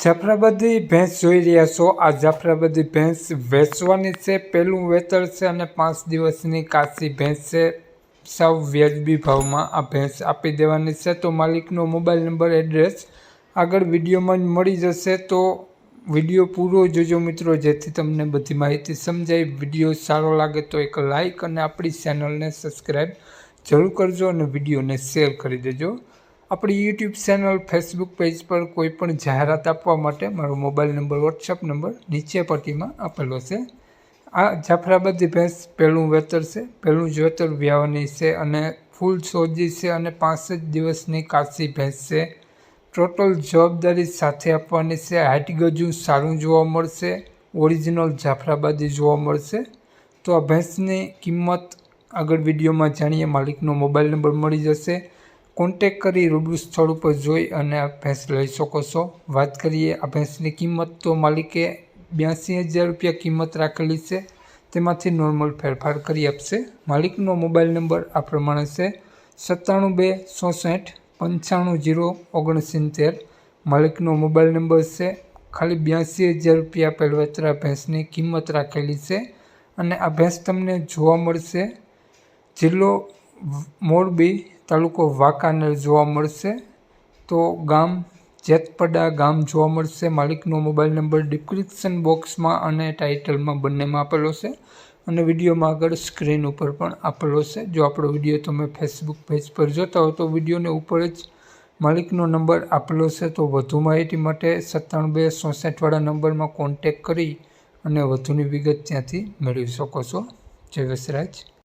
જાફરાબાદી ભેંસ જોઈ રહ્યા છો। આ જાફરાબાદી ભેંસ વેચવાની છે। પહેલું વેતર છે અને 5 દિવસની કાચી ભેંસ છે। સાવ વ્યાજબી ભાવમાં આ ભેંસ આપી દેવાની છે। તો માલિકનો મોબાઈલ નંબર, એડ્રેસ આગળ વિડીયોમાં જ મળી જશે। તો વિડીયો પૂરો જોજો મિત્રો, જેથી તમને બધી માહિતી સમજાય। વિડીયો સારો લાગે તો એક લાઇક અને આપણી ચેનલને સબસ્ક્રાઈબ જરૂર કરજો અને વિડીયોને શેર કરી દેજો। આપણી યુટ્યુબ ચેનલ, ફેસબુક પેજ પર કોઈ પણ જાહેરાત આપવા માટે મારો મોબાઈલ નંબર, વોટ્સઅપ નંબર નીચે પટ્ટીમાં આપેલો છે। આ જાફરાબાદી ભેંસ પહેલું વેતર છે, પહેલું જ વેતર વ્યાવાની છે અને ફૂલ સોજી છે અને 5 જ દિવસની કાચી ભેંસ છે। ટોટલ જવાબદારી સાથે આપવાની છે। હાઈટ ગજું સારું જોવા મળશે, ઓરિજિનલ જાફરાબાદી જોવા મળશે। તો આ ભેંસની કિંમત આગળ વિડીયોમાં જાણીએ। માલિકનો મોબાઈલ નંબર મળી જશે। કોન્ટેક કરી રૂબરૂ સ્થળ ઉપર જોઈ અને આ ભેંસ લઈ શકો છો। વાત કરીએ આ ભેંસની કિંમત, તો માલિકે 82,000 રૂપિયા કિંમત રાખેલી છે। તેમાંથી નોર્મલ ફેરફાર કરી આપશે। માલિકનો મોબાઈલ નંબર આ પ્રમાણે છે 97 264 95 069। માલિકનો મોબાઈલ નંબર છે। ખાલી 82,000 રૂપિયા પહેલવેતરા ભેંસની કિંમત રાખેલી છે અને આ ભેંસ તમને જોવા મળશે જિલ્લો મોરબી, તાલુકો વાંકાનેર જોવા મળશે। તો ગામ જેતપડા ગામ જોવા મળશે। માલિકનો મોબાઈલ નંબર ડિસ્ક્રિપ્શન બોક્સમાં અને ટાઇટલમાં બંનેમાં આપેલો છે અને વિડીયોમાં આગળ સ્ક્રીન ઉપર પણ આપેલો છે। જો આપણો વિડીયો તમે ફેસબુક પેજ પર જોતા હો તો વિડીયોને ઉપર જ માલિકનો નંબર આપેલો છે। તો વધુ માહિતી માટે 97 64 વાળા નંબરમાં કોન્ટેક કરી અને વધુની વિગત ત્યાંથી મેળવી શકો છો। જય વસરાજ।